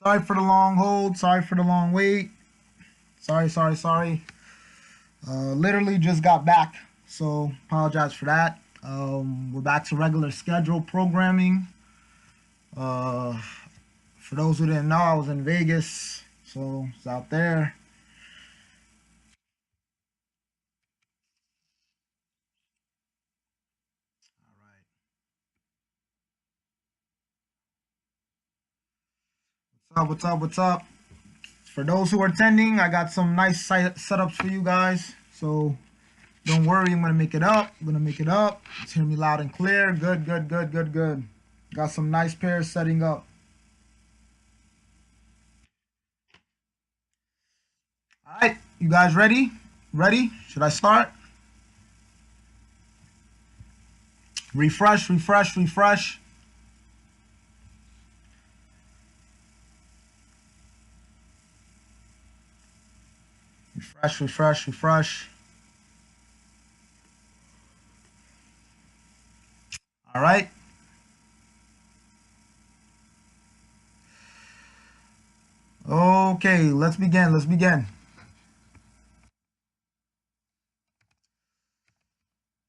Sorry for the long hold. Sorry for the long wait. Sorry. Literally just got back, so apologize for that. We're back to regular schedule programming. Uh, for those who didn't know, I was in Vegas, so it's out there. All right. What's up? For those who are attending, I got some nice setups for you guys. So don't worry, I'm gonna make it up. Just hear me loud and clear. Good. Got some nice pairs setting up. All right, you guys ready? Ready? Should I start? Refresh. Refresh. All right. Okay, let's begin.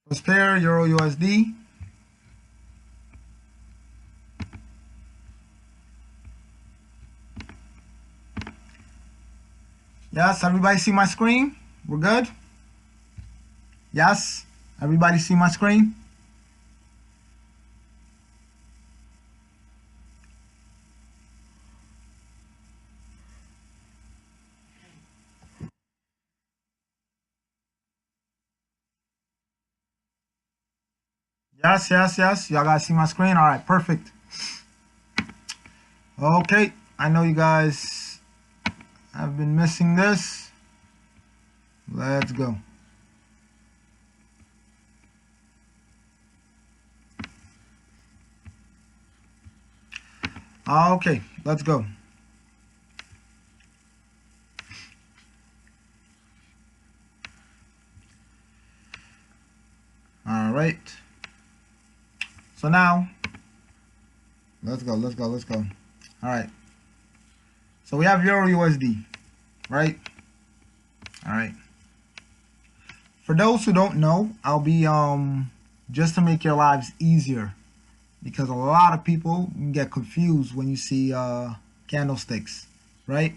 First pair, Euro USD. Yes, everybody see my screen? We're good? Yes? Everybody see my screen? Yes. Y'all guys see my screen? All right, perfect. Okay, I know you guys have been missing this. Let's go. Okay, let's go. All right. So now, let's go. All right. So we have Euro USD, right? All right. For those who don't know, I'll be just to make your lives easier, because a lot of people get confused when you see candlesticks, right?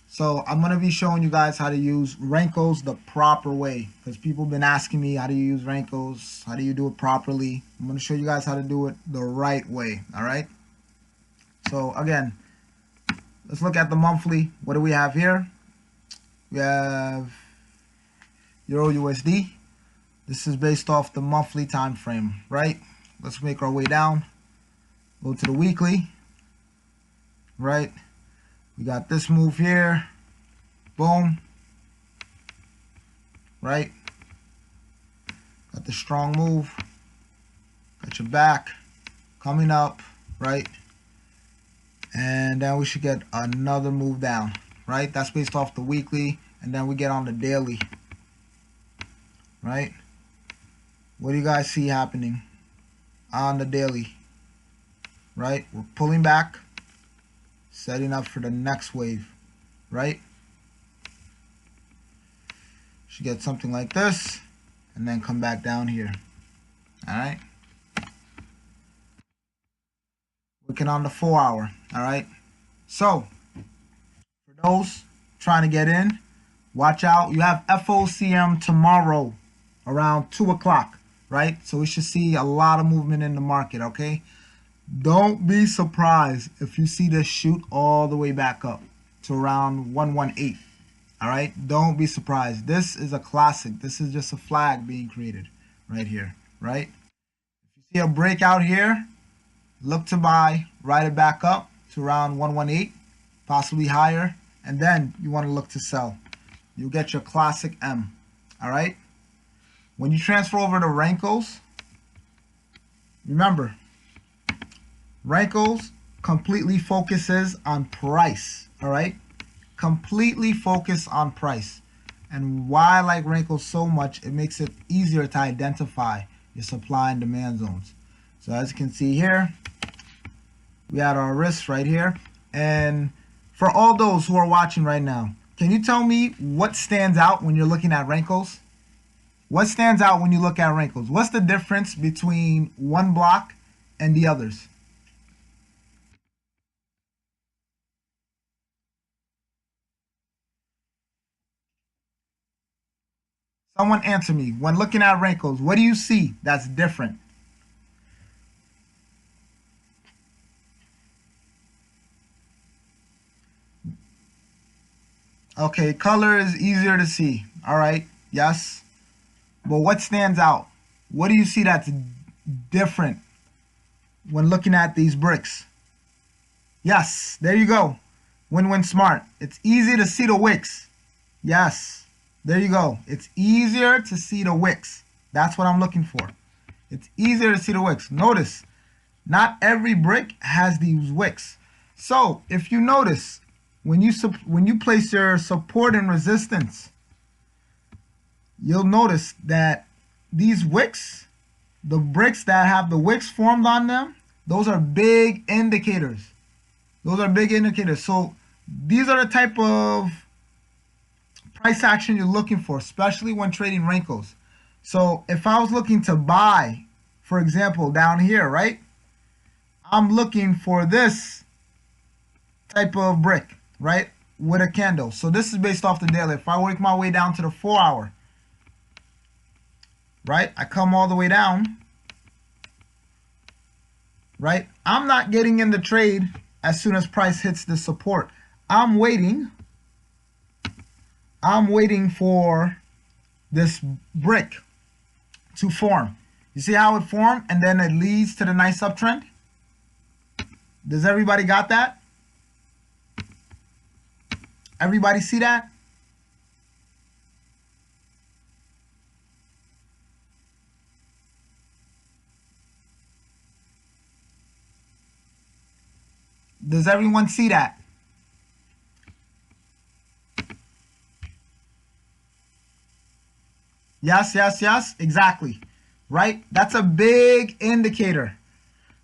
So I'm gonna be showing you guys how to use Renkos the proper way, because people have been asking me, how do you use Renkos? How do you do it properly? I'm gonna show you guys how to do it the right way. All right. So again, let's look at the monthly. What do we have here? We have Euro USD. This is based off the monthly time frame, right? Let's make our way down. Go to the weekly, right? We got this move here. Boom. Right? Got the strong move. Got your back coming up, right? And then we should get another move down, right? That's based off the weekly. And then we get on the daily, right? What do you guys see happening on the daily, right? We're pulling back, setting up for the next wave, right? Should get something like this, and then come back down here. All right. Working on the 4 hour. All right. So for those trying to get in, watch out. You have FOCM tomorrow around 2 o'clock, right? So we should see a lot of movement in the market. Okay. Don't be surprised if you see this shoot all the way back up to around 118. All right, don't be surprised. This is a classic. This is just a flag being created right here, right? If you see a breakout here, look to buy, ride it back up to around 118, possibly higher, and then you want to look to sell. You'll get your classic M. All right. When you transfer over to Renkos, remember, Renkos completely focuses on price. All right. Completely focus on price. And why I like Renkos so much, it makes it easier to identify your supply and demand zones. So as you can see here, we had our risk right here. And for all those who are watching right now, can you tell me what stands out when you're looking at wrinkles? What stands out when you look at wrinkles? What's the difference between one block and the others? Someone answer me. When looking at wrinkles, what do you see that's different? Okay, color is easier to see. All right, yes. But what stands out? What do you see that's different when looking at these bricks? Yes, there you go. Win-win smart. It's easy to see the wicks. Yes, there you go. It's easier to see the wicks. That's what I'm looking for. It's easier to see the wicks. Notice, not every brick has these wicks. So if you notice, when you place your support and resistance, you'll notice that these wicks, the bricks that have the wicks formed on them, those are big indicators. Those are big indicators. So these are the type of price action you're looking for, especially when trading wrinkles. So if I was looking to buy, for example, down here, right? I'm looking for this type of brick, right? With a candle. So this is based off the daily. If I work my way down to the 4 hour, right? I come all the way down, right? I'm not getting in the trade as soon as price hits the support. I'm waiting for this brick to form. You see how it formed and then it leads to the nice uptrend? Does everybody got that? Everybody see that? Does everyone see that? Yes, yes, yes, exactly. Right? That's a big indicator.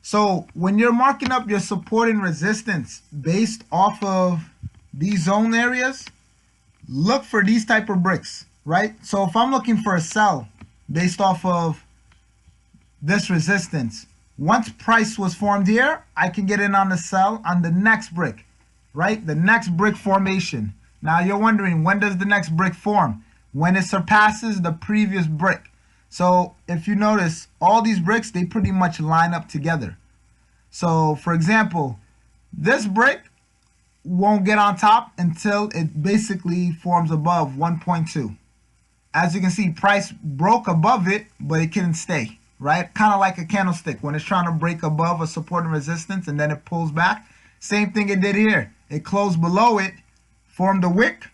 So when you're marking up your support and resistance based off of these zone areas, look for these type of bricks, right? So if I'm looking for a sell based off of this resistance, once price was formed here, I can get in on the sell on the next brick, right? The next brick formation. Now you're wondering, when does the next brick form? When it surpasses the previous brick. So if you notice, all these bricks, they pretty much line up together. So for example, this brick won't get on top until it basically forms above 1.2. As you can see, price broke above it, but it couldn't stay, right? Kind of like a candlestick when it's trying to break above a support and resistance and then it pulls back. Same thing it did here. It closed below it, formed a wick,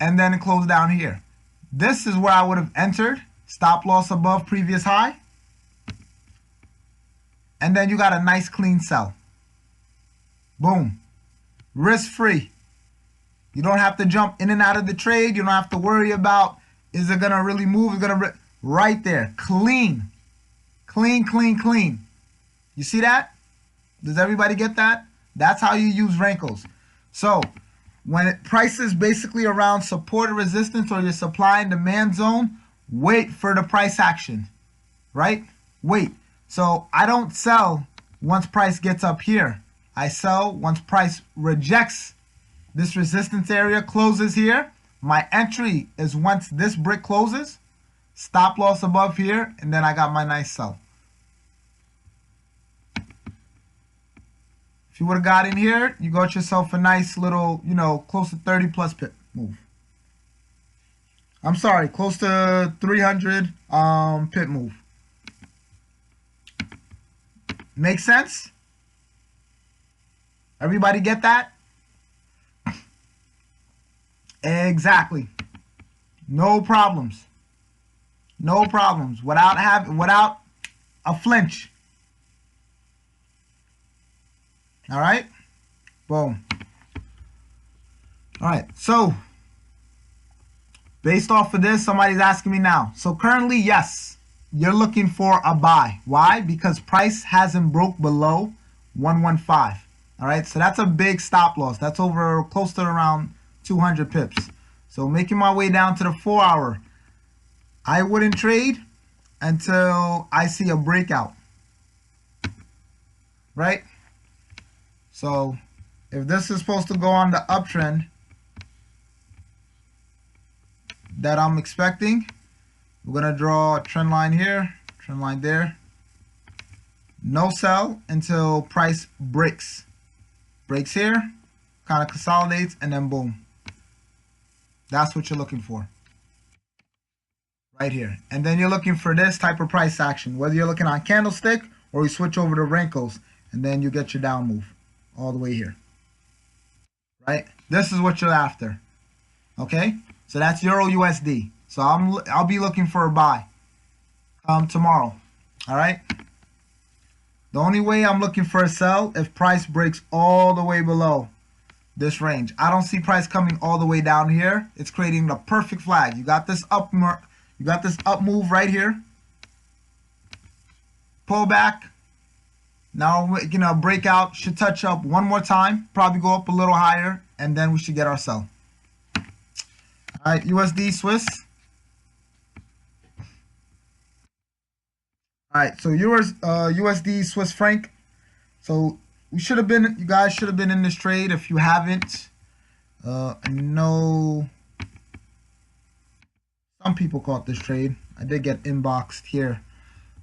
and then it closed down here. This is where I would have entered, stop loss above previous high, and then you got a nice clean sell. Boom. Risk free. You don't have to jump in and out of the trade. You don't have to worry about, is it going to really move? It's going to, right there. Clean. Clean, clean, clean. You see that? Does everybody get that? That's how you use wrinkles. So when price is basically around support or resistance or your supply and demand zone, wait for the price action, right? Wait. So I don't sell once price gets up here. I sell once price rejects this resistance area, closes here. My entry is once this brick closes, stop loss above here, and then I got my nice sell. If you would have got in here, you got yourself a nice little, close to 30 plus pip move. I'm sorry, close to 300 pip move. Make sense? Everybody get that? Exactly. No problems. No problems. Without a flinch. All right? Boom. All right. So, based off of this, somebody's asking me now. So currently, yes, you're looking for a buy. Why? Because price hasn't broke below 115. All right, so that's a big stop loss. That's over close to around 200 pips. So making my way down to the 4-hour, I wouldn't trade until I see a breakout, right? So if this is supposed to go on the uptrend that I'm expecting, we're going to draw a trend line here, trend line there. No sell until price breaks. Breaks here, kind of consolidates, and then boom. That's what you're looking for. Right here. And then you're looking for this type of price action, whether you're looking on candlestick or you switch over to wrinkles, and then you get your down move all the way here. Right? This is what you're after. Okay? So that's Euro USD. So I'll be looking for a buy tomorrow. All right? The only way I'm looking for a sell if price breaks all the way below this range. I don't see price coming all the way down here. It's creating the perfect flag. You got this up move right here. Pull back. Now we're gonna break out. Should touch up one more time. Probably go up a little higher, and then we should get our sell. All right, USD Swiss. All right, so USD Swiss franc. So you guys should have been in this trade. If you haven't, I know some people caught this trade. I did get inboxed here.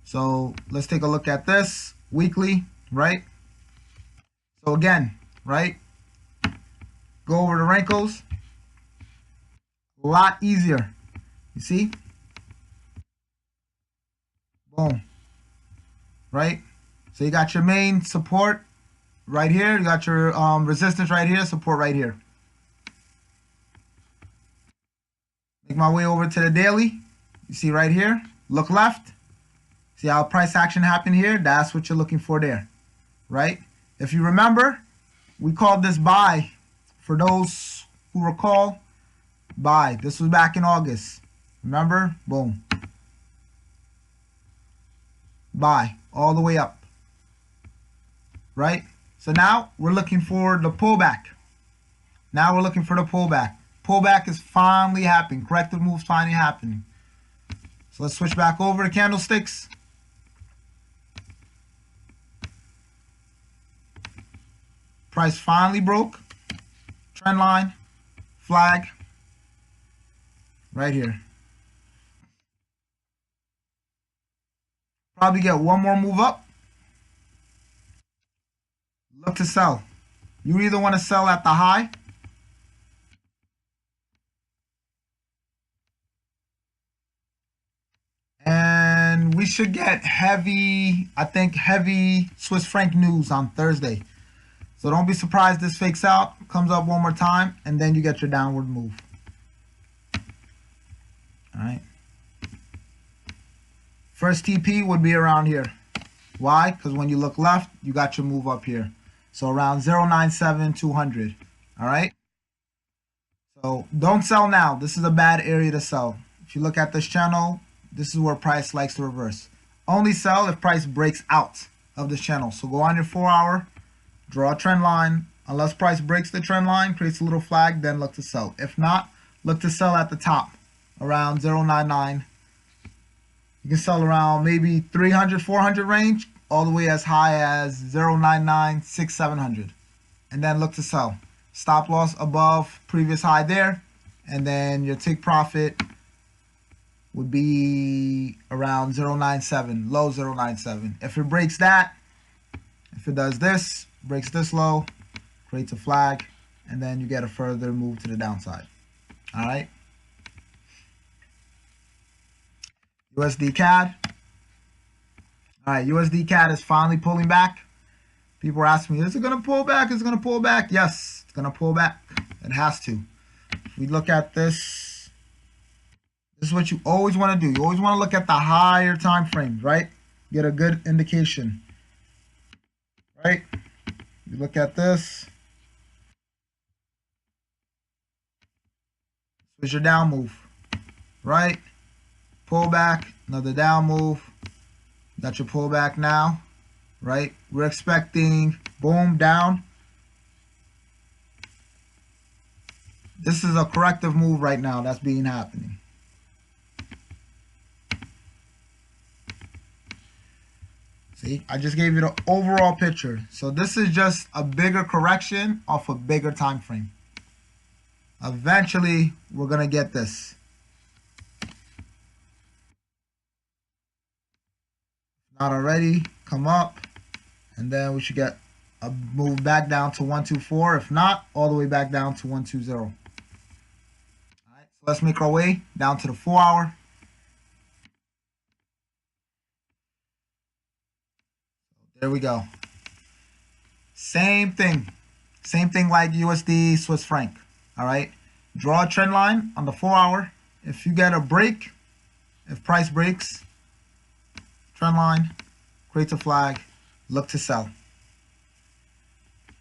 So let's take a look at this weekly, right? So again, right? Go over the wrinkles. A lot easier. You see? Boom. Right? So you got your main support right here. You got your resistance right here, support right here. Make my way over to the daily. You see right here. Look left. See how price action happened here? That's what you're looking for there. Right? If you remember, we called this buy. For those who recall, buy. This was back in August. Remember? Boom. Buy. All the way up. Right? So now we're looking for the pullback. Now we're looking for the pullback. Pullback is finally happening. Corrective moves finally happening. So let's switch back over to candlesticks. Price finally broke. Trend line. Flag. Right here. Probably get one more move up. Look to sell. You either want to sell at the high and we should get heavy Swiss franc news on Thursday. So don't be surprised this fakes out, comes up one more time, and then you get your downward move. All right. First TP would be around here. Why? Because when you look left, you got your move up here. So around 0.97-200. All right. So don't sell now. This is a bad area to sell. If you look at this channel, this is where price likes to reverse. Only sell if price breaks out of this channel. So go on your 4-hour, draw a trend line. Unless price breaks the trend line, creates a little flag, then look to sell. If not, look to sell at the top around 0.99. You can sell around maybe 300, 400 range, all the way as high as 0.99, 600, 700. And then look to sell. Stop loss above previous high there. And then your take profit would be around 0.97, low 0.97. If it breaks that, if it does this, breaks this low, creates a flag, and then you get a further move to the downside. All right. USD CAD. All right, USD CAD is finally pulling back. People are asking me, is it going to pull back? Is it going to pull back? Yes, it's going to pull back. It has to. If we look at this, this is what you always want to do. You always want to look at the higher time frames, right? Get a good indication, right? You look at this. This is your down move, right? pullback, another down move. Got your pullback now, right? We're expecting boom down. This is a corrective move right now that's happening. See, I just gave you the overall picture. So this is just a bigger correction off a bigger time frame. Eventually, we're going to get this. Not already, come up, and then we should get a move back down to 124. If not, all the way back down to 120. All right, so let's make our way down to the 4 hour. There we go. Same thing like USD Swiss franc. All right, draw a trend line on the 4 hour. If you get a break, if price breaks, trend line, creates a flag, look to sell.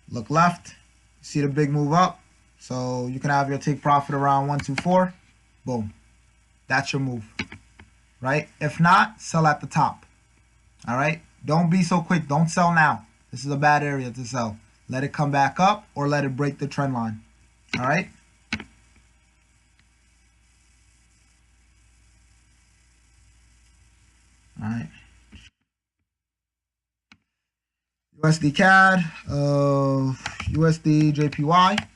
Look left, see the big move up, so you can have your take profit around 124. Boom, that's your move, right? If not, sell at the top. All right, don't be so quick. Don't sell now. This is a bad area to sell. Let it come back up or let it break the trend line. All right. All right. USD CAD, USD JPY.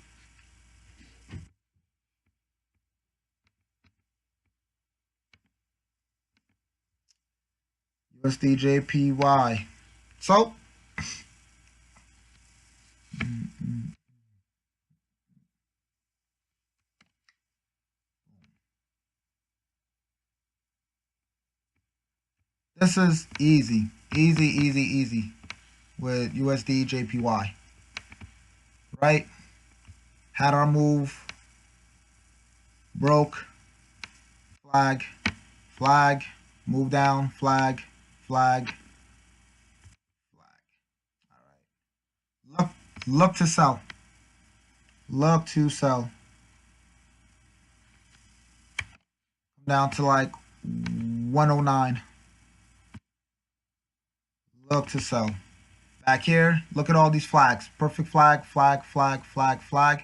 USD JPY. So, this is easy with USD JPY, right? Had our move, broke, flag, flag, move down, flag, flag, flag. All right. Look to sell. Look to sell. Come down to like 109. Look to sell. Back here, look at all these flags. Perfect flag, flag, flag, flag, flag.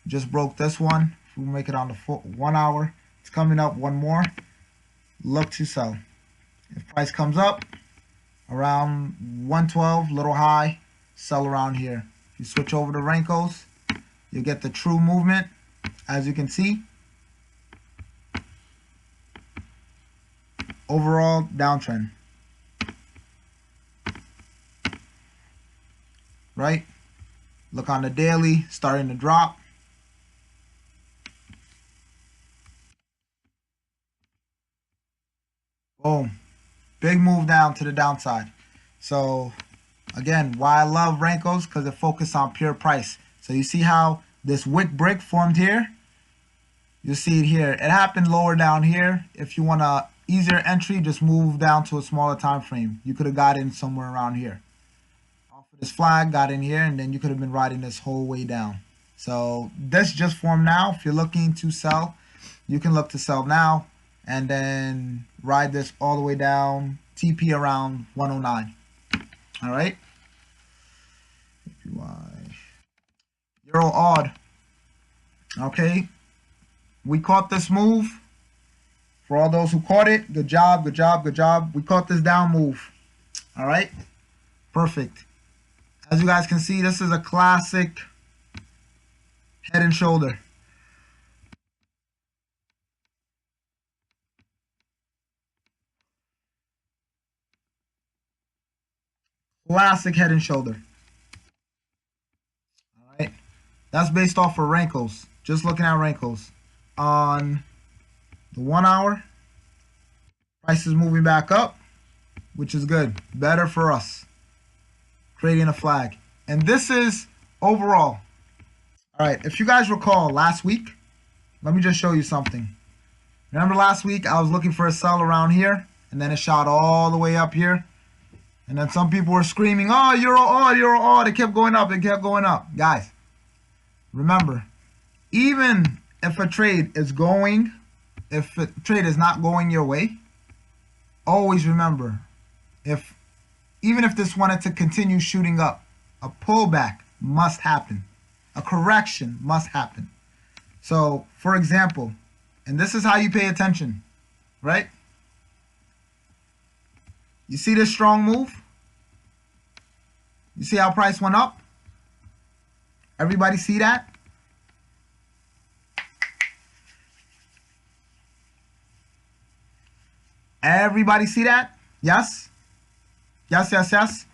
Just broke this one. If we make it on the 1 hour, it's coming up one more. Look to sell. If price comes up around 112, little high, sell around here. If you switch over to Renkos, you get the true movement, as you can see. Overall downtrend. Right? Look on the daily, starting to drop. Boom. Big move down to the downside. So, again, why I love Renkos, because it focuses on pure price. So you see how this wick brick formed here? You see it here. It happened lower down here. If you want a easier entry, just move down to a smaller time frame. You could have got in somewhere around here. This flag got in here, and then you could have been riding this whole way down. So this just formed now. If you're looking to sell, you can look to sell now and then ride this all the way down, TP around 109. All right. Euro odd. Okay. We caught this move. For all those who caught it, good job, good job, good job. We caught this down move. All right. Perfect. As you guys can see, this is a classic head and shoulder. Classic head and shoulder. All right. That's based off of Renkos. Just looking at Renkos. On the 1 hour, price is moving back up, which is good. Better for us. Creating a flag. And this is overall. All right, if you guys recall last week, let me just show you something. Remember last week I was looking for a sell around here, and then it shot all the way up here. And then some people were screaming, oh, euro odd, euro odd. It kept going up, it kept going up. Guys, remember, even if a trade is going, if a trade is not going your way, always remember, even if this wanted to continue shooting up, a pullback must happen. A correction must happen. So, for example, and this is how you pay attention, right? You see this strong move? You see how price went up? Everybody see that? Everybody see that? Yes? Yes, yes, yes.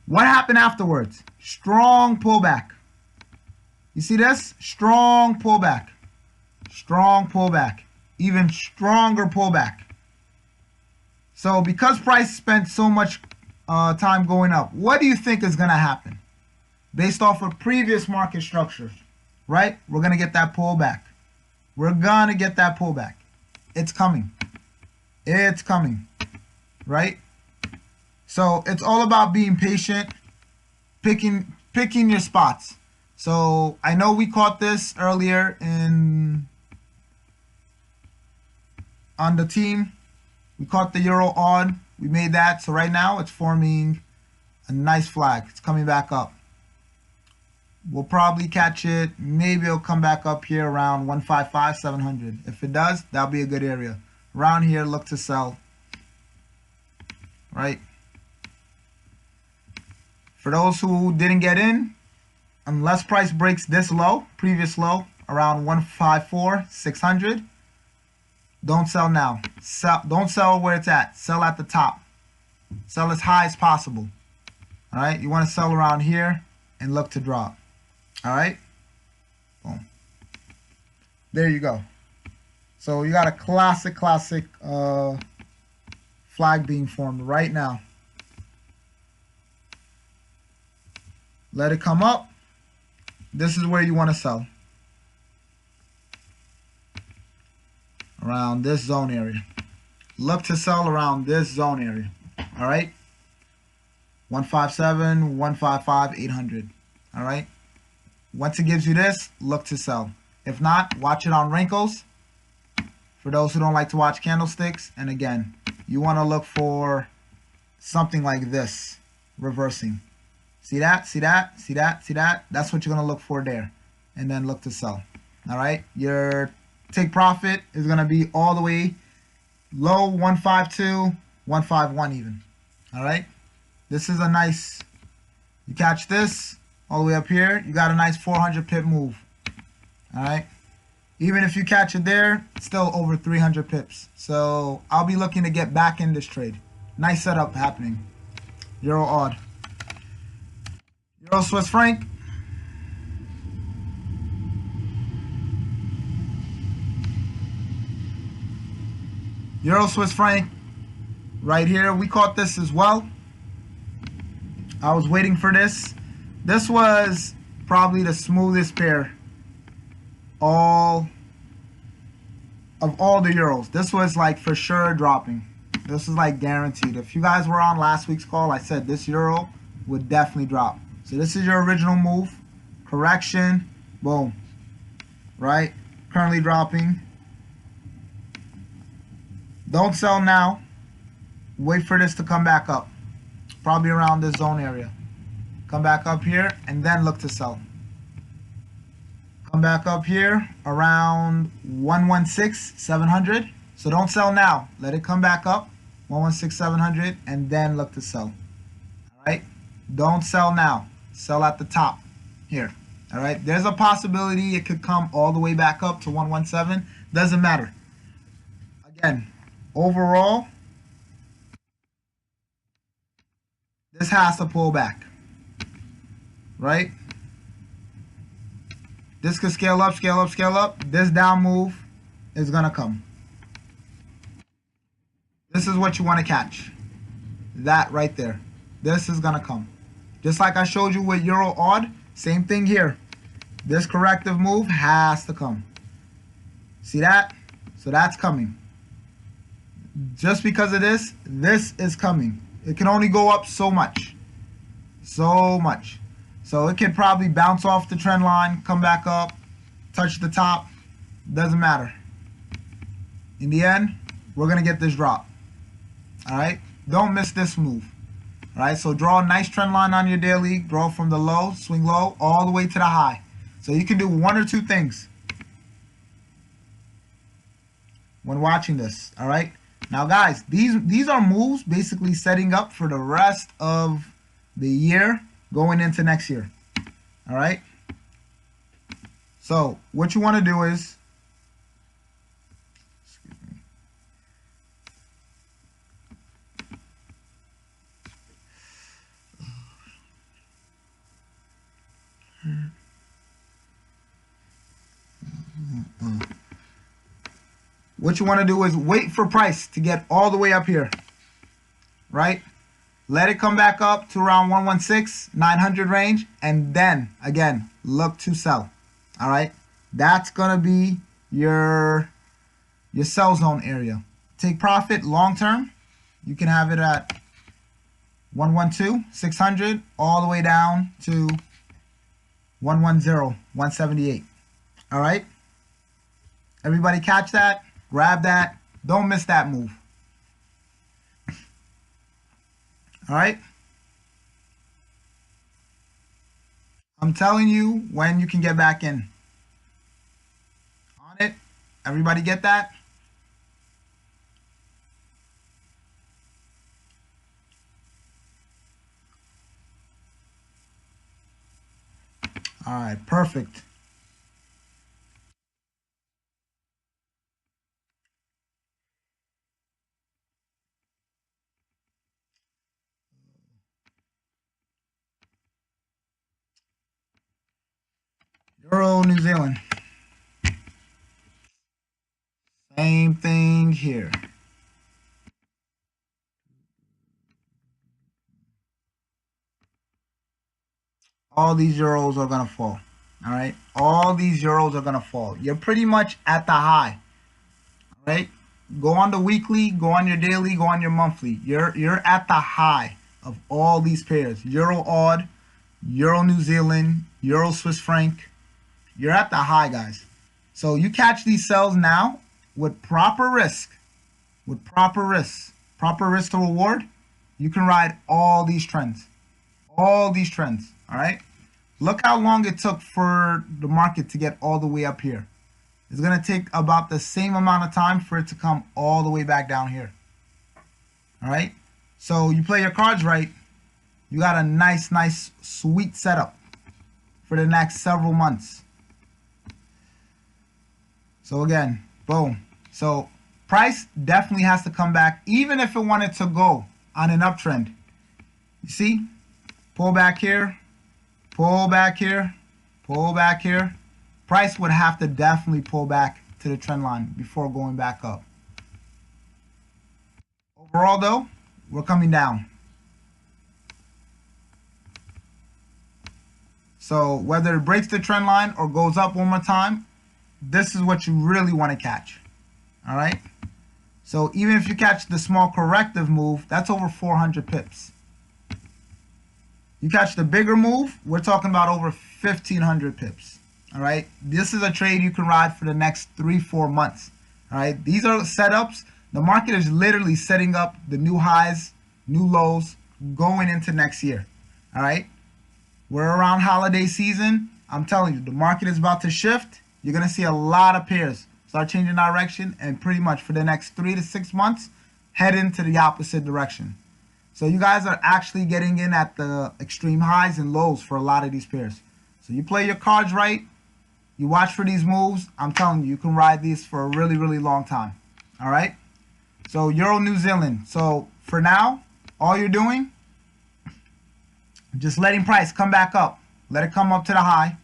What happened afterwards? Strong pullback. You see this? Strong pullback. Strong pullback. Even stronger pullback. So because price spent so much time going up, what do you think is going to happen? Based off of previous market structures, right? We're going to get that pullback. We're going to get that pullback. It's coming. It's coming, right? So it's all about being patient, picking your spots. So I know we caught this earlier on the team. We caught the euro odd. We made that. So right now it's forming a nice flag. It's coming back up. We'll probably catch it. Maybe it'll come back up here around 155, 700. If it does, that'll be a good area. Around here, look to sell. Right? For those who didn't get in, unless price breaks this low, previous low, around 154, 600, don't sell now. Don't sell where it's at. Sell at the top. Sell as high as possible. All right? You want to sell around here and look to drop. All right? Boom. There you go. So you got a classic flag being formed right now. Let it come up. This is where you want to sell. Around this zone area. Look to sell around this zone area. All right? 157, 155, 800. All right? Once it gives you this, look to sell. If not, watch it on wrinkles. For those who don't like to watch candlesticks, and again, you want to look for something like this, reversing. See that? See that? See that? See that? That's what you're going to look for there. And then look to sell. All right? Your take profit is going to be all the way low 152, 151 even. All right? This is a nice, you catch this all the way up here, you got a nice 400 pip move. All right? Even if you catch it there, it's still over 300 pips. So I'll be looking to get back in this trade. Nice setup happening. Euro odd. Euro Swiss franc. Euro Swiss franc right here. We caught this as well. I was waiting for this. This was probably the smoothest pair of all the euros. This was like for sure dropping. This is like guaranteed. If you guys were on last week's call, I said this euro would definitely drop. So this is your original move. Correction. Boom. Right? Currently dropping. Don't sell now. Wait for this to come back up. Probably around this zone area. Come back up here and then look to sell. Come back up here around 116, 700. So don't sell now. Let it come back up. 116, 700 and then look to sell. All right? Don't sell now. Sell at the top here. All right? There's a possibility it could come all the way back up to 117. Doesn't matter. Again, overall, this has to pull back. Right? This could scale up, scale up, scale up. This down move is going to come. This is what you want to catch. That right there. This is going to come. Just like I showed you with euro odd, same thing here. This corrective move has to come. See that? So that's coming. Just because of this is coming. It can only go up so much. So much. So it can probably bounce off the trend line, come back up, touch the top. Doesn't matter. In the end, we're going to get this drop. All right, don't miss this move. All right, so draw a nice trend line on your daily. Draw from the low, swing low, all the way to the high. So you can do one or two things when watching this. All right, now guys, these are moves basically setting up for the rest of the year going into next year. All right, so what you want to do is, wait for price to get all the way up here, right? Let it come back up to around 116, 900 range, and then again look to sell. All right, that's gonna be your sell zone area. Take profit long term. You can have it at 112, 600, all the way down to 110, 178. All right, everybody catch that, grab that, don't miss that move. All right, I'm telling you when you can get back in on it. Everybody get that? All right, perfect. Euro, New Zealand. Same thing here. All these euros are going to fall. All right, all these euros are going to fall. You're pretty much at the high. All right, go on the weekly, go on your daily, go on your monthly. You're at the high of all these pairs. Euro odd, Euro New Zealand, Euro Swiss franc. You're at the high, guys. So you catch these sells now with proper risk, proper risk to reward. You can ride all these trends, all right. Look how long it took for the market to get all the way up here. It's going to take about the same amount of time for it to come all the way back down here. All right, so you play your cards right, you got a nice sweet setup for the next several months. So again, boom. So price definitely has to come back, even if it wanted to go on an uptrend. You see, pull back here, pull back here, pull back here. Price would have to definitely pull back to the trend line before going back up. Overall though, we're coming down. So whether it breaks the trend line or goes up one more time, this is what you really want to catch. All right, so even if you catch the small corrective move, that's over 400 pips. You catch the bigger move, we're talking about over 1,500 pips. All right, this is a trade you can ride for the next 3-4 months. All right, these are setups. The market is literally setting up the new highs, new lows going into next year. All right, we're around holiday season. I'm telling you, the market is about to shift. You're going to see a lot of pairs start changing direction, and pretty much for the next 3 to 6 months, head into the opposite direction. So you guys are actually getting in at the extreme highs and lows for a lot of these pairs. So you play your cards right, you watch for these moves. I'm telling you, you can ride these for a really long time. All right? So Euro New Zealand. So for now, all you're doing, just letting price come back up. Let it come up to the high,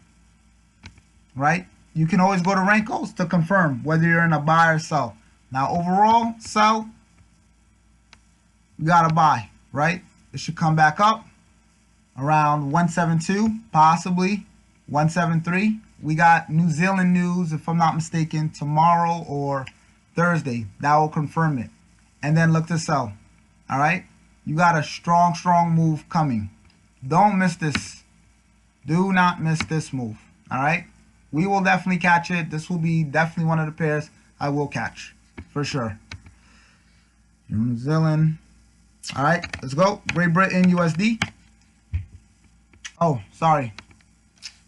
right? You can always go to Renko's to confirm whether you're in a buy or sell. Now, overall, sell, you got to buy, right? It should come back up around 172, possibly 173. We got New Zealand news, if I'm not mistaken, tomorrow or Thursday. That will confirm it. And then look to sell, all right? You got a strong move coming. Don't miss this. Do not miss this move, all right? We will definitely catch it. This will be definitely one of the pairs I will catch, for sure. New Zealand. All right, let's go. Great Britain USD. Oh, sorry.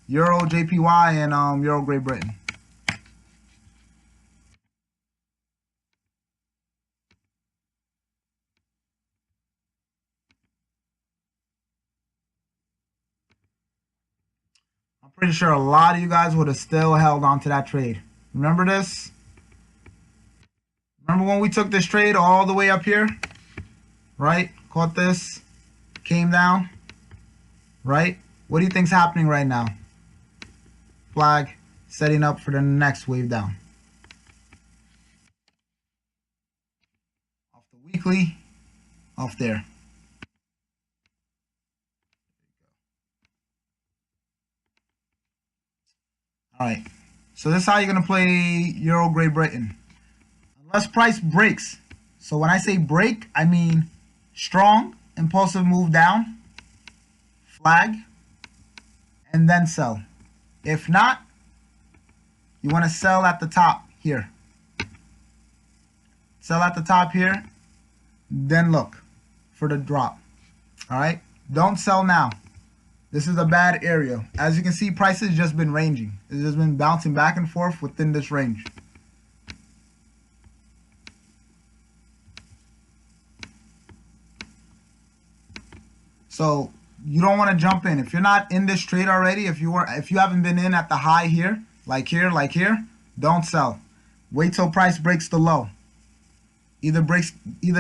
Euro JPY and Euro Great Britain. I'm pretty sure a lot of you guys would have still held on to that trade. Remember this? Remember when we took this trade all the way up here? Right? Caught this, came down, right? What do you think's happening right now? Flag, setting up for the next wave down. Off the weekly, off there. All right, so this is how you're gonna play Euro Great Britain. Unless price breaks. So when I say break, I mean strong, impulsive move down, flag, and then sell. If not, you want to sell at the top here. Sell at the top here, then look for the drop. All right, don't sell now. This is a bad area. As you can see, price has just been ranging. It's just been bouncing back and forth within this range. So you don't want to jump in. If you're not in this trade already, if you haven't been in at the high here, like here, don't sell. Wait till price breaks the low. Either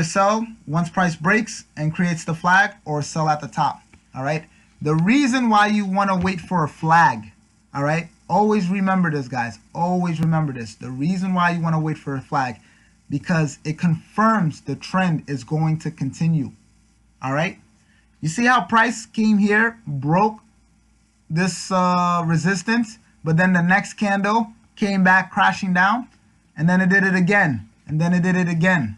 sell once price breaks and creates the flag, or sell at the top. All right. The reason why you want to wait for a flag, all right, always remember this, guys. Always remember this. The reason why you want to wait for a flag, because it confirms the trend is going to continue. All right. You see how price came here, broke this resistance, but then the next candle came back crashing down, and then it did it again, and then it did it again,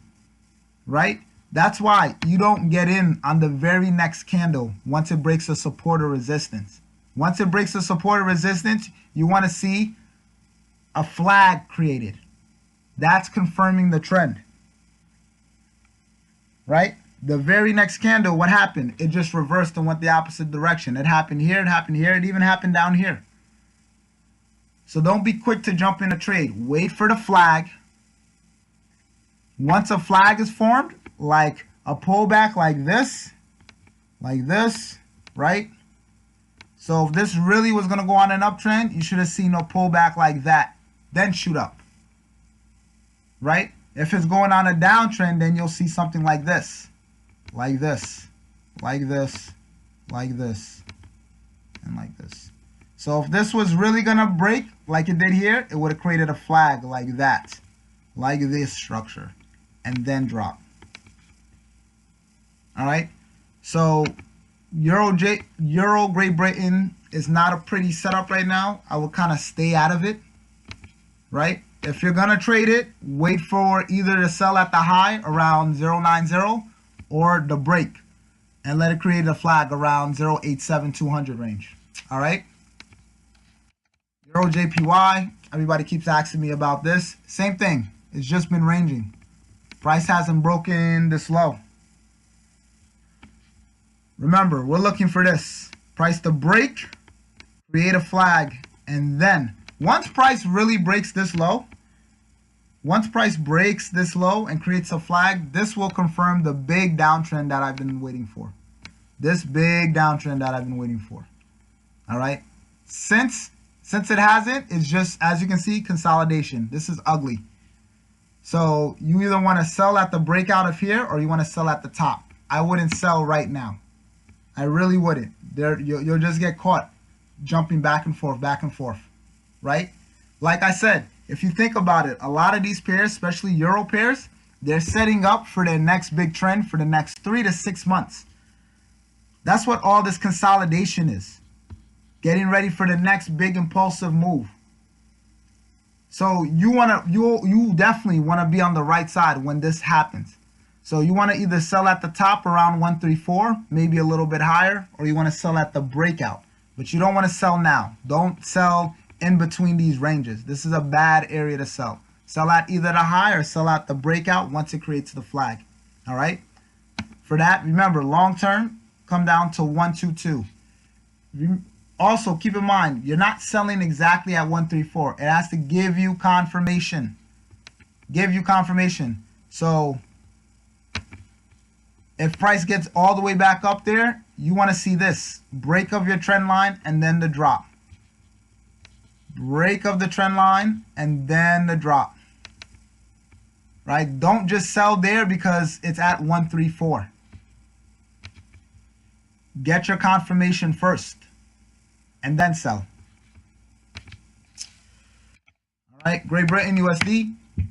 right? That's why you don't get in on the very next candle once it breaks a support or resistance. Once it breaks a support or resistance, you want to see a flag created. That's confirming the trend, right? The very next candle, what happened? It just reversed and went the opposite direction. It happened here, it even happened down here. So don't be quick to jump in a trade. Wait for the flag. Once a flag is formed, like a pullback like this, right? So if this really was going to go on an uptrend, you should have seen a pullback like that, then shoot up, right? If it's going on a downtrend, then you'll see something like this, like this, and like this. So if this was really going to break like it did here, it would have created a flag like that, like this structure, and then drop. All right, so Euro Great Britain is not a pretty setup right now. I would kind of stay out of it, right? If you're gonna trade it, wait for either to sell at the high around 0.90 or the break, and let it create a flag around 0.87200 range. All right. Euro JPY. Everybody keeps asking me about this. Same thing. It's just been ranging. Price hasn't broken this low. Remember, we're looking for this. Price to break, create a flag, and then once price really breaks this low, and creates a flag, this will confirm the big downtrend that I've been waiting for. All right. Since it hasn't, it's just, as you can see, consolidation. This is ugly. So you either want to sell at the breakout of here, or you want to sell at the top. I wouldn't sell right now. I really wouldn't. You'll just get caught jumping back and forth, right? Like I said, if you think about it, a lot of these pairs, especially Euro pairs, they're setting up for their next big trend for the next 3 to 6 months. That's what all this consolidation is. Getting ready for the next big impulsive move. So you definitely want to be on the right side when this happens. So you want to either sell at the top around 134, maybe a little bit higher, or you want to sell at the breakout. But you don't want to sell now. Don't sell in between these ranges. This is a bad area to sell. Sell at either the high or sell at the breakout once it creates the flag. All right? For that, remember, long term, come down to 122. Also, keep in mind, you're not selling exactly at 134. It has to give you confirmation. Give you confirmation. So if price gets all the way back up there, you want to see this. Break of your trend line and then the drop. Break of the trend line and then the drop. Right? Don't just sell there because it's at 134. Get your confirmation first and then sell. All right, Great Britain USD. All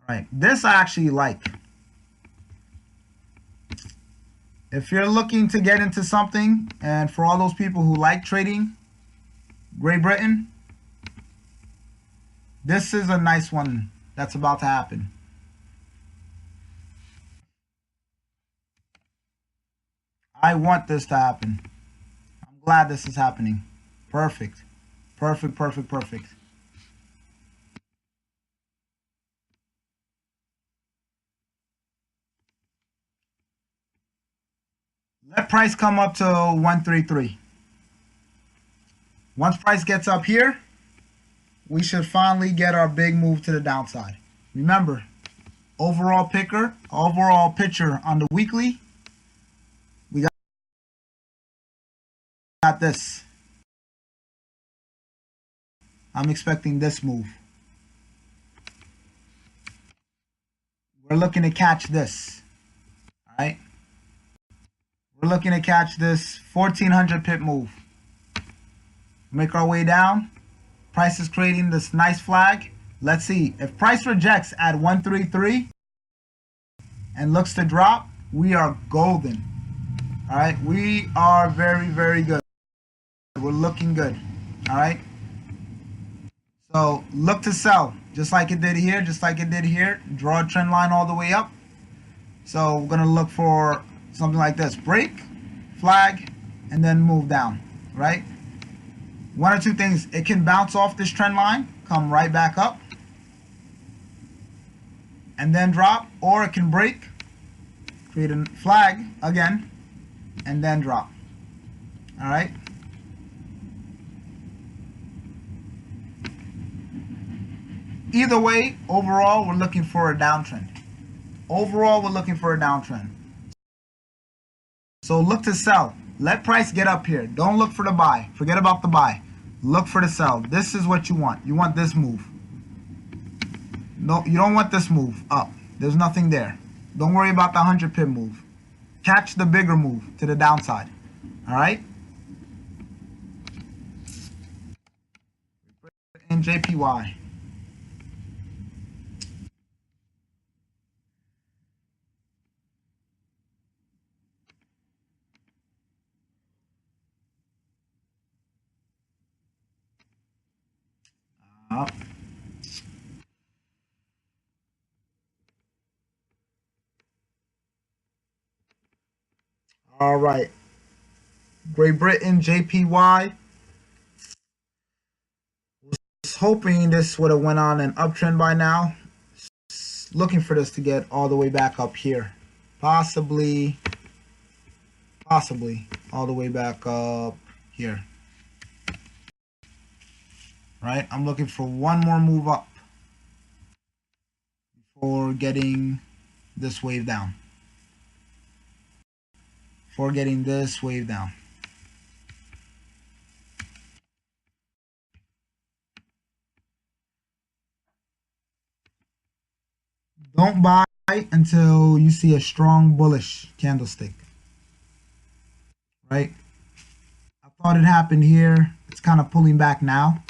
right, this I actually like. If you're looking to get into something, and for all those people who like trading Great Britain, this is a nice one that's about to happen. I want this to happen. I'm glad this is happening. Perfect. Perfect, perfect, perfect. Let price come up to 133. Once price gets up here, we should finally get our big move to the downside. Remember, overall picture on the weekly, we got this. I'm expecting this move. We're looking to catch this. All right. We're looking to catch this 1400 pip move. Make our way down. Price is creating this nice flag. Let's see. If price rejects at 133 and looks to drop, we are golden. All right. We are very, very good. We're looking good. All right. So look to sell just like it did here, just like it did here. Draw a trend line all the way up. So we're going to look for something like this. Break, flag, and then move down, right? One or two things. It can bounce off this trend line, come right back up, and then drop, or it can break, create a flag again, and then drop. All right? Either way, overall, we're looking for a downtrend. Overall, we're looking for a downtrend. So look to sell. Let price get up here. Don't look for the buy. Forget about the buy. Look for the sell. This is what you want. You want this move. No, you don't want this move up. There's nothing there. Don't worry about the 100 pip move. Catch the bigger move to the downside. All right? In JPY. All right. Great Britain, JPY. Was hoping this would have went on an uptrend by now. Looking for this to get all the way back up here. Possibly all the way back up here. Right? I'm looking for one more move up before getting this wave down. Before getting this wave down. Don't buy until you see a strong bullish candlestick. Right? I thought it happened here. It's kind of pulling back now.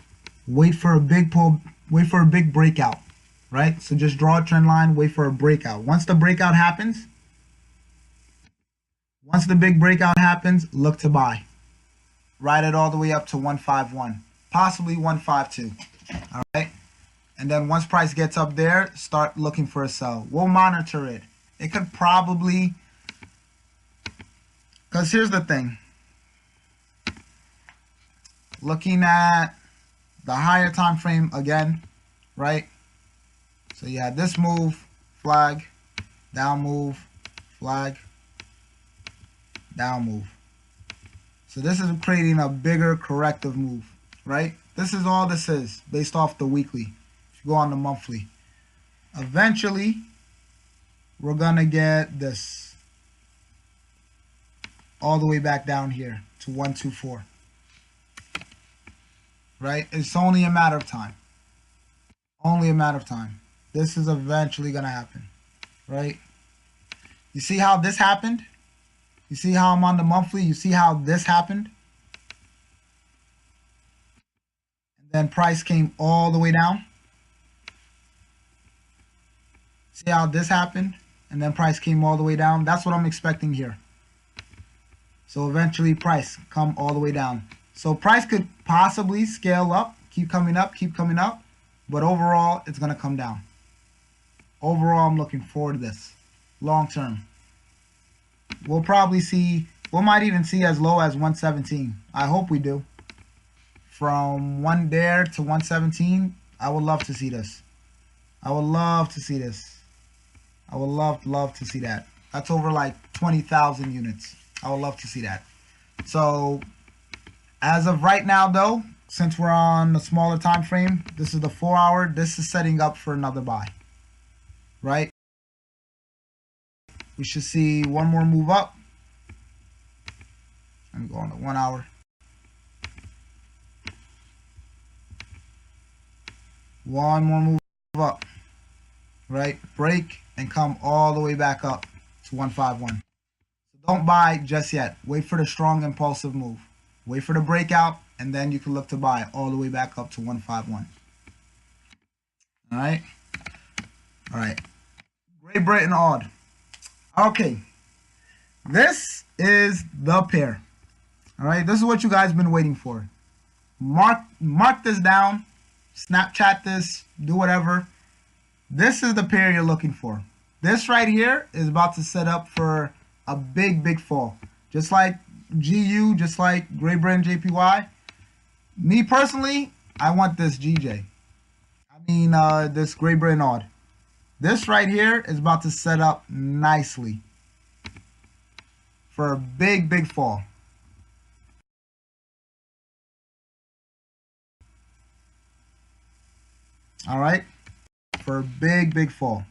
Wait for a big pull, wait for a big breakout. Right? So just draw a trend line, wait for a breakout. Once the breakout happens, once the big breakout happens, look to buy. Ride it all the way up to 151, possibly 152. All right? And then once price gets up there, start looking for a sell. We'll monitor it. It could probably, because here's the thing. Looking at the higher time frame again, right? So you had this move, flag, down move, flag, down move. So this is creating a bigger corrective move, right? This is all this is based off the weekly. If you go on the monthly, eventually we're gonna get this all the way back down here to 124, right? It's only a matter of time. Only a matter of time. This is eventually gonna happen, right? You see how this happened? You see how I'm on the monthly? You see how this happened? And then price came all the way down. See how this happened? And then price came all the way down. That's what I'm expecting here. So eventually price come all the way down. So price could possibly scale up, keep coming up, but overall it's going to come down. Overall, I'm looking forward to this long term. We'll probably see, we might even see as low as 117. I hope we do. From one there to 117, I would love to see this. I would love to see this. I would love to see that. That's over like 20,000 units. I would love to see that. So as of right now though, since we're on a smaller time frame, this is the 4 hour, this is setting up for another buy, right? We should see one more move up. Let me go on the 1 hour. One more move up, right? Break and come all the way back up to 151. So don't buy just yet. Wait for the strong impulsive move. Wait for the breakout, and then you can look to buy all the way back up to 151. All right? All right. Great Britain odd. Okay. This is the pair. All right? This is what you guys been waiting for. Mark this down. Snapchat this. Do whatever. This is the pair you're looking for. This right here is about to set up for a big fall. Just like GU, just like Great Britain JPY. Me personally, I want this GJ. I mean, this Great Britain odd. This right here is about to set up nicely for a big fall. All right, for a big fall.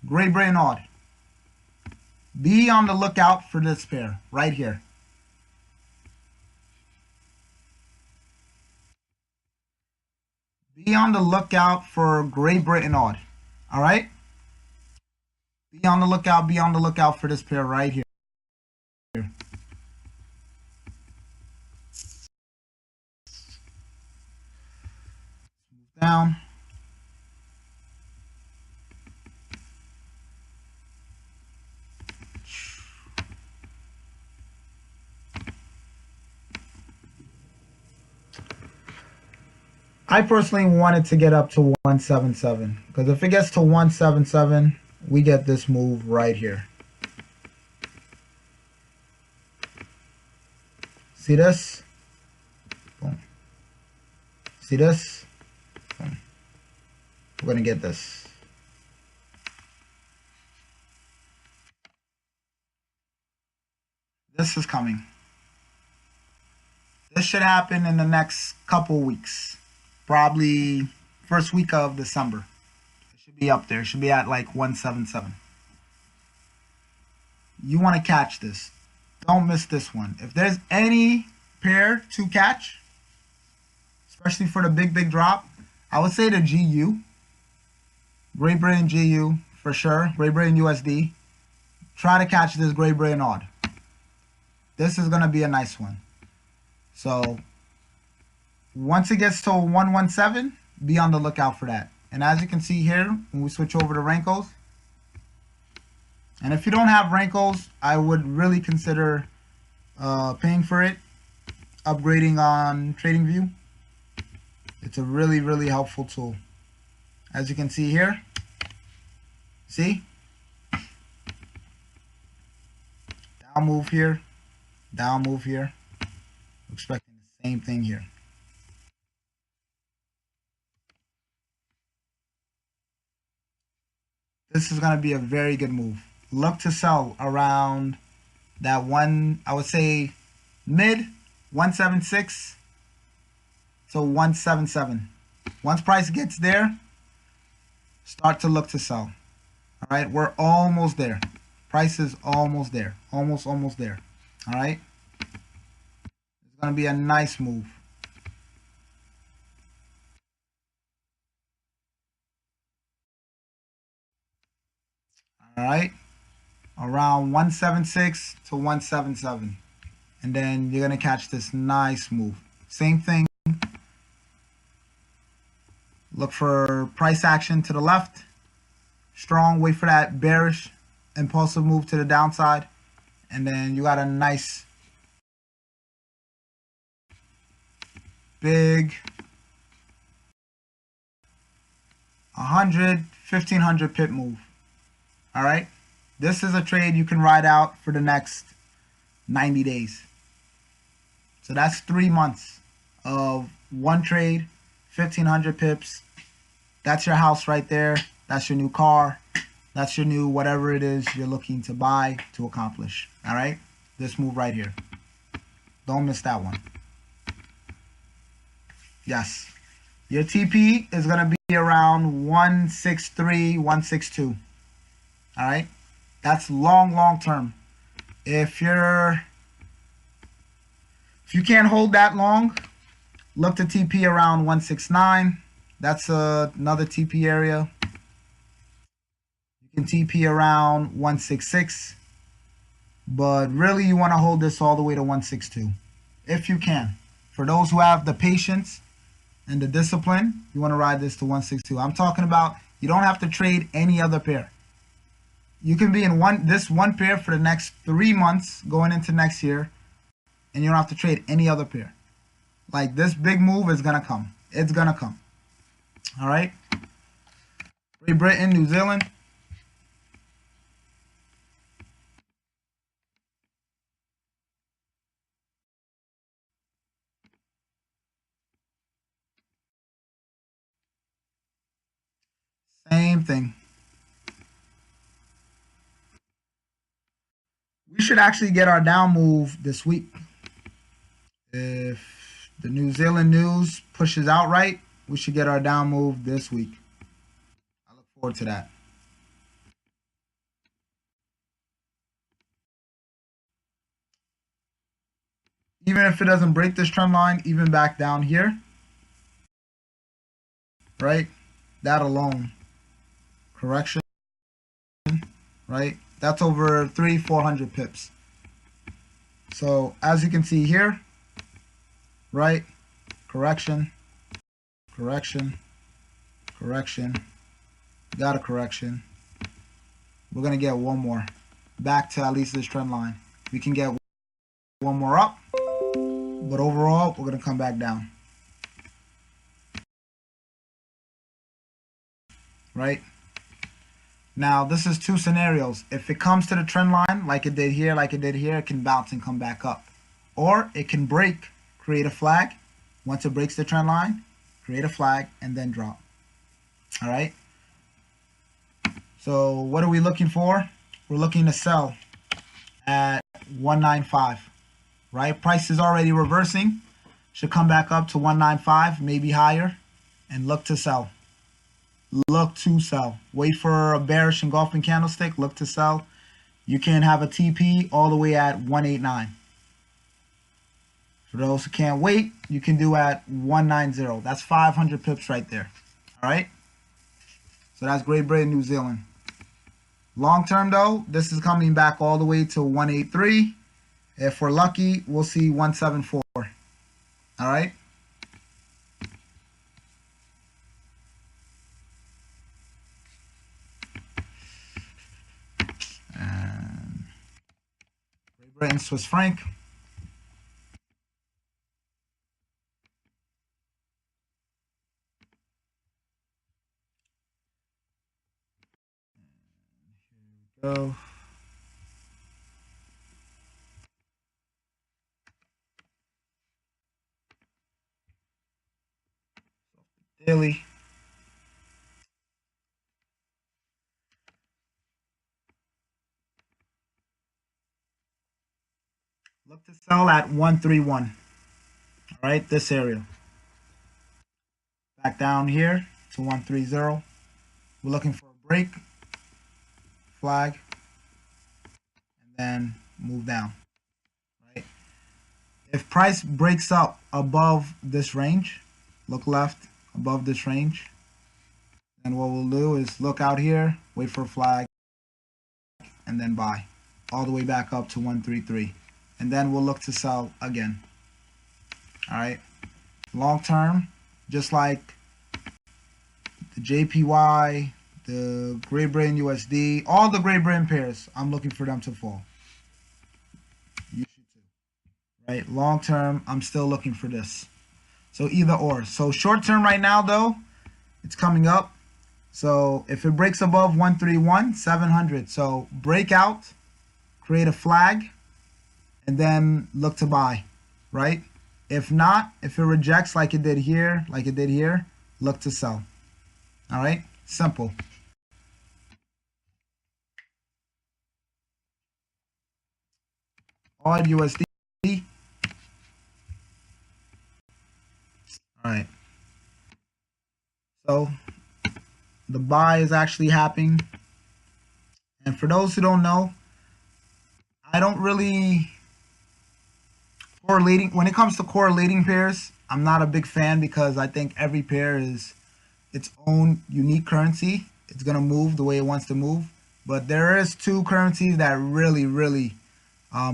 Great Britain odd. Be on the lookout for this pair right here. Be on the lookout for Great Britain odd. All right? Be on the lookout for this pair right here. Down. I personally wanted to get up to 177 because if it gets to 177, we get this move right here. See this? Boom. See this? Boom. We're going to get this. This is coming. This should happen in the next couple weeks. Probably first week of December. It should be up there. It should be at like 177. You want to catch this. Don't miss this one. If there's any pair to catch, especially for the big drop, I would say the GU. Great Britain GU for sure. Great Britain USD. Try to catch this Great Britain odd. This is going to be a nice one. So once it gets to 117, be on the lookout for that. And as you can see here, when we switch over to Rankos, and if you don't have Rankos, I would really consider paying for it, upgrading on TradingView. It's a really helpful tool. As you can see here, see? Down move here, down move here. We're expecting the same thing here. This is going to be a very good move. look to sell around that one, I would say mid 176 to 177. Once price gets there, start to look to sell. All right, we're almost there. Price is almost there. Almost there. All right. It's going to be a nice move. All right. Around 176 to 177. And then you're going to catch this nice move. Same thing. Look for price action to the left. Strong. Wait for that bearish impulsive move to the downside. And then you got a nice big 100, 1500 pip move. All right. This is a trade you can ride out for the next 90 days. So that's 3 months of one trade, 1500 pips. That's your house right there. That's your new car. That's your new whatever it is you're looking to buy to accomplish. All right. This move right here. Don't miss that one. Yes. Your TP is going to be around 163, 162. All right. That's long term. If you can't hold that long, look to TP around 169. That's another TP area. You can TP around 166. But really you want to hold this all the way to 162. If you can. For those who have the patience and the discipline, you want to ride this to 162. I'm talking about you don't have to trade any other pair. You can be in this one pair for the next 3 months going into next year, and you don't have to trade any other pair. Like this big move is going to come. It's going to come. All right. Great Britain, New Zealand. Same thing. We should actually get our down move this week. If the New Zealand news pushes out right, we should get our down move this week. I look forward to that. Even if it doesn't break this trend line, even back down here, right? That alone, correction, right? That's over 300-400 pips. So as you can see here, right? Correction, correction, correction, got a correction. We're gonna get one more back to at least this trend line. We can get one more up, but overall we're gonna come back down, right? Now this is two scenarios. If it comes to the trend line like it did here, it can bounce and come back up, or it can break, create a flag. Once it breaks the trend line, create a flag and then drop. All right. So what are we looking for? We're looking to sell at 195, right? Price is already reversing. Should come back up to 195, maybe higher, and look to sell. Look to sell. Wait for a bearish engulfing candlestick. Look to sell. You can have a TP all the way at 189. For those who can't wait, you can do at 190. That's 500 pips right there. All right. So that's Great Britain, New Zealand. Long term though, this is coming back all the way to 183. If we're lucky, we'll see 174. All right. And Great Britain, Swiss franc. Go. Daily. Look to sell at 131. All right, this area. Back down here to 130. We're looking for a break, flag, and then move down. Right. If price breaks up above this range, look left above this range, then what we'll do is look out here, wait for a flag, and then buy all the way back up to 133, and then we'll look to sell again. All right, long term, just like the JPY, the Great Britain USD, all the Great Britain pairs, I'm looking for them to fall. You should too. Right, long term, I'm still looking for this. So either or. So short term right now though, it's coming up. So if it breaks above 131, 700. So break out, create a flag, and then look to buy, right? If not, if it rejects like it did here, look to sell. All right, simple. AUD USD. All right. So the buy is actually happening. And for those who don't know, I don't really correlating when it comes to correlating pairs. I'm not a big fan because I think every pair is its own unique currency. It's gonna move the way it wants to move. But there is two currencies that really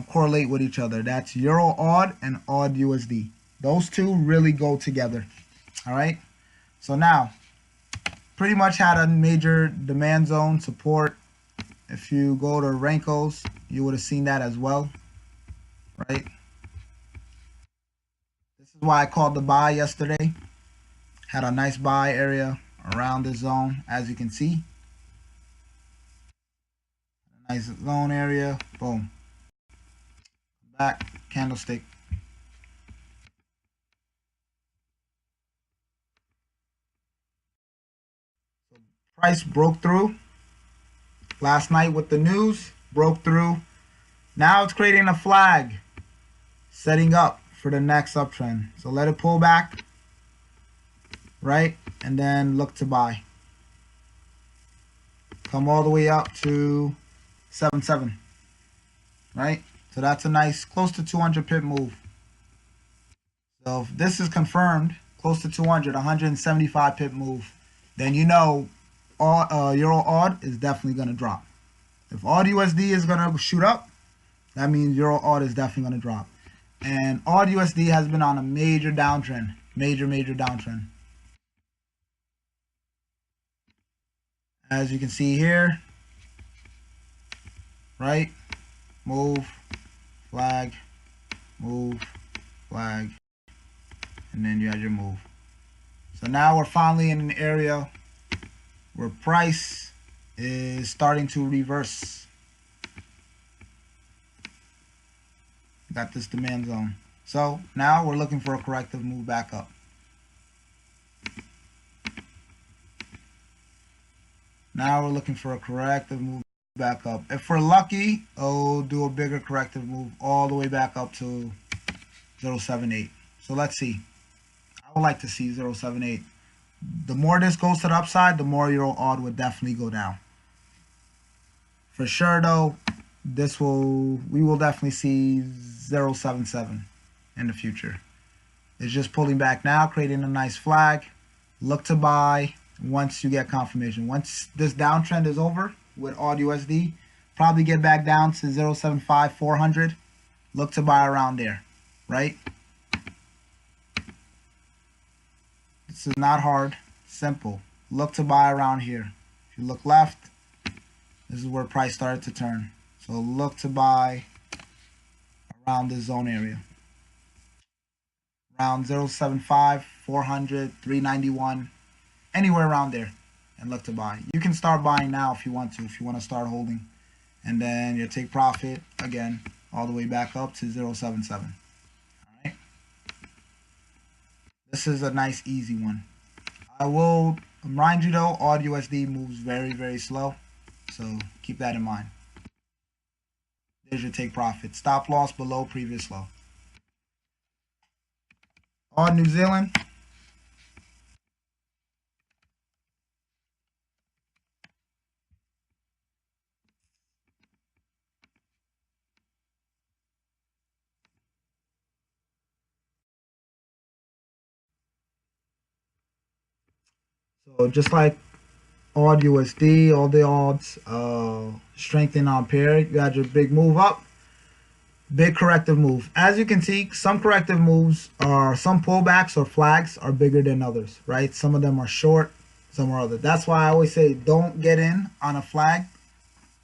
correlate with each other. That's Euro AUD and AUD USD. Those two really go together. All right. So now, pretty much had a major demand zone support. If you go to Renkos, you would have seen that as well, right? This is why I called the buy yesterday. Had a nice buy area around this zone, as you can see. Nice zone area, boom. Back, candlestick. So price broke through. Last night with the news, broke through. Now it's creating a flag, setting up for the next uptrend. So let it pull back, right? And then look to buy. Come all the way up to 77, right? So that's a nice, close to 200 pip move. So if this is confirmed, close to 200, 175 pip move, then you know Euro AUD is definitely going to drop. If AUD USD is going to shoot up, that means Euro AUD is definitely going to drop. And AUD USD has been on a major downtrend, major downtrend. As you can see here, right? Move, flag, move, flag, and then you have your move. So now we're finally in an area where price is starting to reverse. Got this demand zone. So now we're looking for a corrective move back up. Now we're looking for a corrective move back up. If we're lucky, I'll do a bigger corrective move all the way back up to 0.78. So let's see. I would like to see 0.78. The more this goes to the upside, the more Euro AUD would definitely go down. For sure though, we will definitely see 0.77 in the future. It's just pulling back now, creating a nice flag. Look to buy once you get confirmation. Once this downtrend is over with AUD USD, probably get back down to 0.75, 400. Look to buy around there, right? This is not hard, simple. Look to buy around here. If you look left, this is where price started to turn. So look to buy around this zone area. Around 0.75, 400, 391, anywhere around there, and look to buy. You can start buying now if you want to start holding. And then you take profit again all the way back up to 0.77. All right. This is a nice easy one. I will remind you though, AUD USD moves very slow, so keep that in mind. There's your take profit. Stop loss below previous low. On New Zealand. So just like odd USD, all the odds strengthen on pair. You had your big move up, big corrective move. As you can see, some corrective moves are, some pullbacks or flags are bigger than others, right? Some of them are short, some are other. That's why I always say don't get in on a flag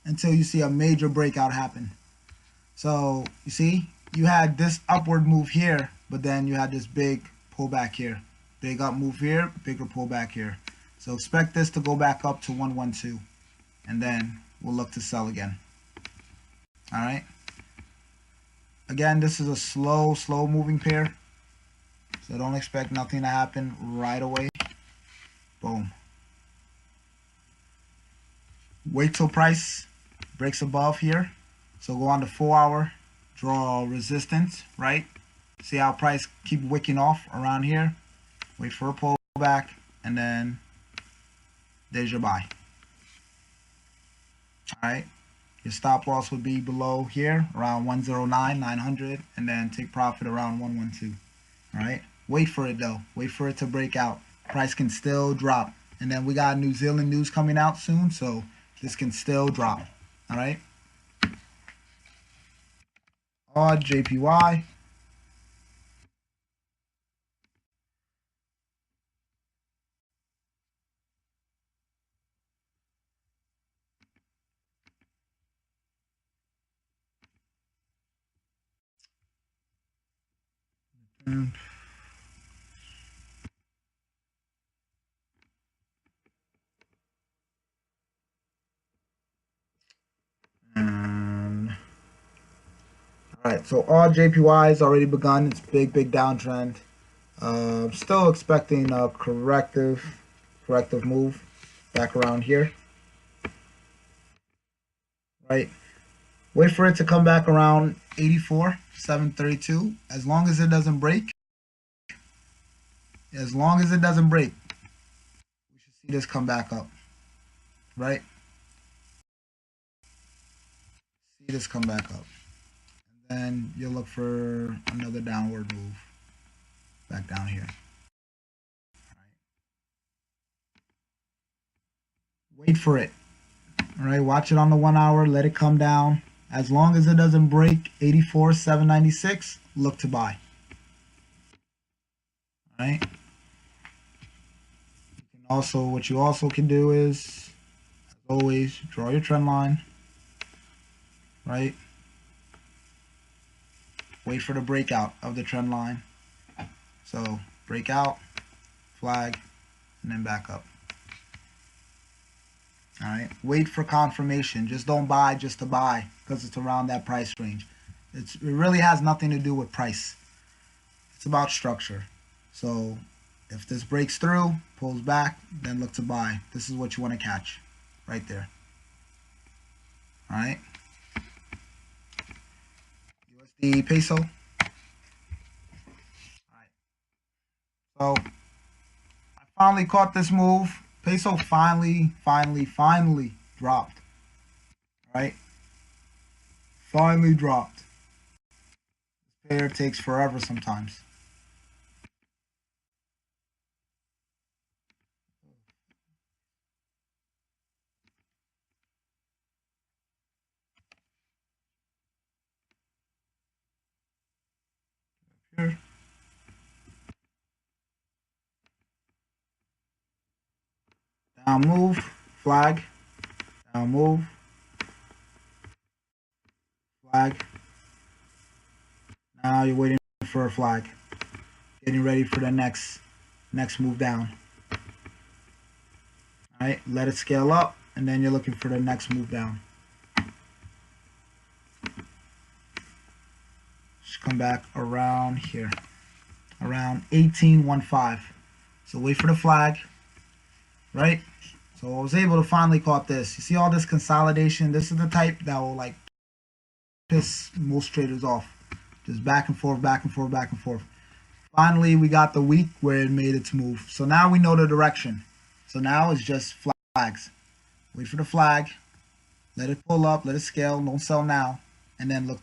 until you see a major breakout happen. So you see, you had this upward move here, but then you had this big pullback here. Big up move here, bigger pullback here. So expect this to go back up to 112, and then we'll look to sell again. All right. Again, this is a slow moving pair, so don't expect nothing to happen right away. Boom. Wait till price breaks above here. So go on the 4-hour, draw resistance, right? See how price keep wicking off around here. Wait for a pullback, and then there's your buy. All right. Your stop loss would be below here, around 109, 900, and then take profit around 112. All right. Wait for it though. Wait for it to break out. Price can still drop, and then we got New Zealand news coming out soon, so this can still drop. All right. Odd JPY. Alright, so all JPY has already begun its big downtrend. Still expecting a corrective move back around here. Right. Wait for it to come back around 84,732. As long as it doesn't break, we should see this come back up. Right? See this come back up. And then you'll look for another downward move back down here. Wait for it. All right, watch it on the 1 hour, let it come down. As long as it doesn't break 84,796, look to buy. All right. You can also, what you also can do is, as always, draw your trend line. Right. Wait for the breakout of the trend line. So breakout, flag, and then back up. All right. Wait for confirmation. Just don't buy just to buy because it's around that price range. It really has nothing to do with price. It's about structure. So if this breaks through, pulls back, then look to buy. This is what you want to catch right there. All right. USD peso. All right. So I finally caught this move. Peso finally dropped. Right? Finally dropped. This pair takes forever sometimes. Here. Down move, flag, down move, flag. Now you're waiting for a flag. Getting ready for the next move down. Alright, let it scale up, and then you're looking for the next move down. Just come back around here. Around 18.15. So wait for the flag. Right? So I was able to finally caught this. You see all this consolidation? This is the type that will like piss most traders off. Just back and forth, back and forth, back and forth. Finally, we got the week where it made its move. So now we know the direction. So now it's just flags. Wait for the flag. Let it pull up. Let it scale. Don't sell now, and then look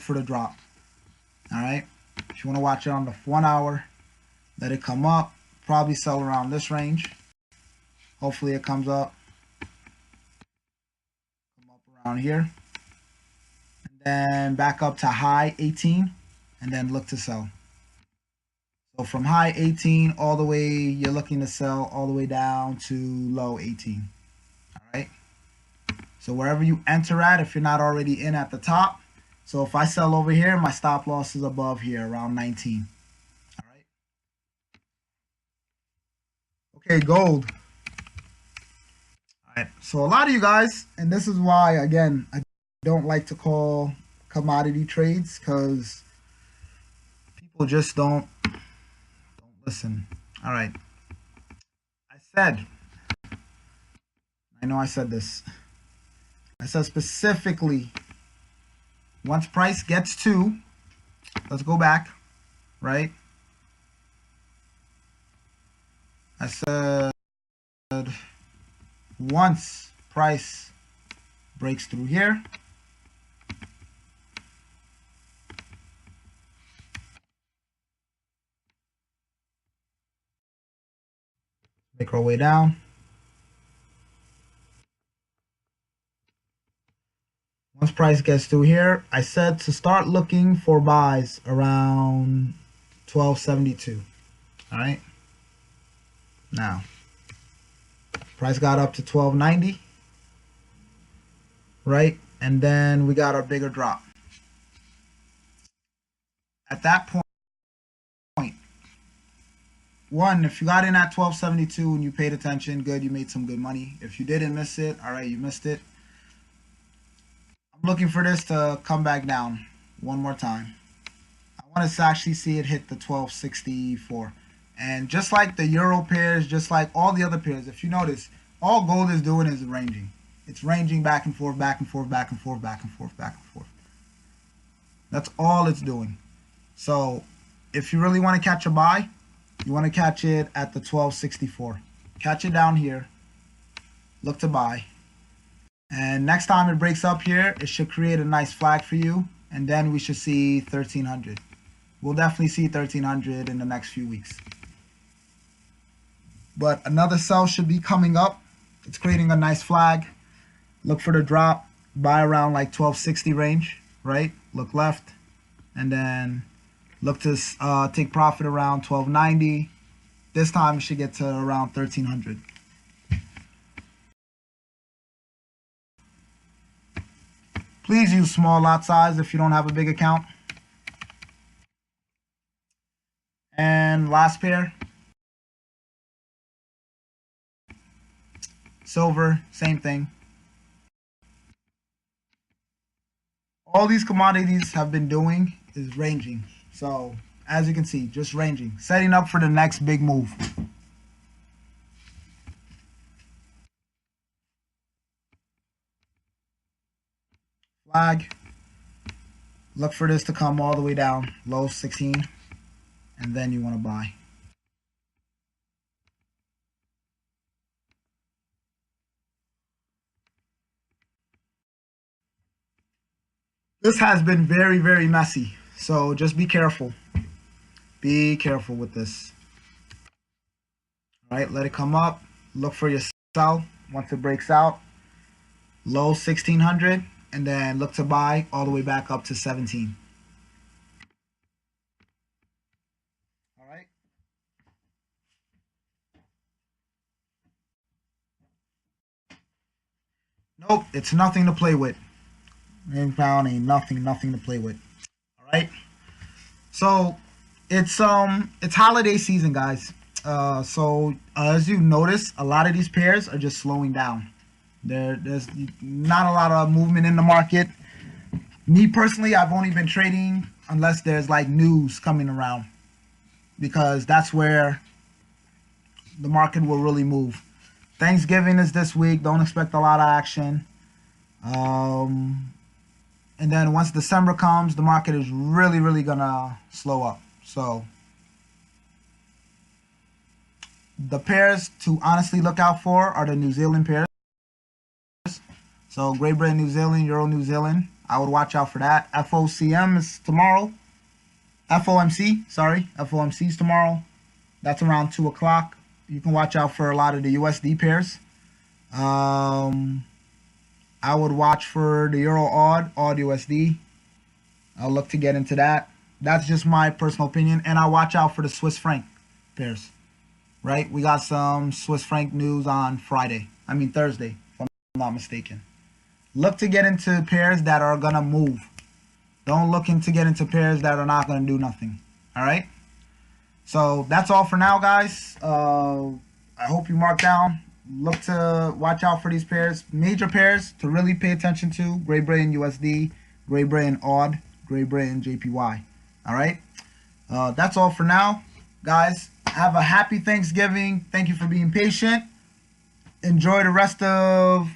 for the drop. All right. If you want to watch it on the 1 hour, let it come up. Probably sell around this range. Hopefully it comes up. Come up around here. And then back up to high 18 and then look to sell. So from high 18 all the way, you're looking to sell all the way down to low 18. All right. So wherever you enter at, if you're not already in at the top. So if I sell over here, my stop loss is above here around 19. All right. Okay, gold. All right. So a lot of you guys, and this is why, again, I don't like to call commodity trades, because people just don't listen. All right. I know I said this. I said specifically, once price gets to, let's go back, right? I said once price breaks through here, make our way down. Once price gets through here, I said to start looking for buys around 1272. All right. Now, price got up to 1290, right? And then we got our bigger drop. At that point, one, if you got in at 1272 and you paid attention, good, you made some good money. If you didn't miss it, all right, you missed it. I'm looking for this to come back down one more time. I want to actually see it hit the 1264. And just like the euro pairs, just like all the other pairs, if you notice, all gold is doing is ranging. It's ranging back and forth, back and forth, back and forth, back and forth, back and forth. That's all it's doing. So if you really want to catch a buy, you want to catch it at the 1264. Catch it down here. Look to buy. And next time it breaks up here, it should create a nice flag for you. And then we should see 1300. We'll definitely see 1300 in the next few weeks. But another sell should be coming up. It's creating a nice flag. Look for the drop. Buy around like 1260 range, right? Look left. And then look to take profit around 1290. This time it should get to around 1300. Please use small lot size if you don't have a big account. And last pair. Silver, same thing. All these commodities have been doing is ranging. So as you can see, just ranging, setting up for the next big move. Flag. Look for this to come all the way down, low 16, and then you want to buy. This has been very, very messy, so just be careful. Be careful with this. All right, let it come up. Look for your sell once it breaks out. Low 1600, and then look to buy all the way back up to 17. All right. Nope, it's nothing to play with. Ain't found ain't nothing to play with. All right. So it's holiday season, guys. So as you notice, a lot of these pairs are just slowing down. There's not a lot of movement in the market. Me personally, I've only been trading unless there's like news coming around, because that's where the market will really move. Thanksgiving is this week. Don't expect a lot of action. And then once December comes, the market is really gonna slow up. So the pairs to honestly look out for are the New Zealand pairs. So Great Britain, New Zealand, Euro, New Zealand. I would watch out for that. FOCM is tomorrow. FOMC, sorry. FOMC is tomorrow. That's around 2 o'clock. You can watch out for a lot of the USD pairs. I would watch for the Euro Odd USD. I'll look to get into that. That's just my personal opinion. And I'll watch out for the Swiss franc pairs. Right? We got some Swiss franc news on Thursday, if I'm not mistaken. Look to get into pairs that are going to move. Don't look to get into pairs that are not going to do nothing. All right? So that's all for now, guys. I hope you mark down. Look to watch out for these pairs. Major pairs to really pay attention to. Great Britain USD, Great Britain Odd, Great Britain JPY. All right? That's all for now. Guys, have a happy Thanksgiving. Thank you for being patient. Enjoy the rest of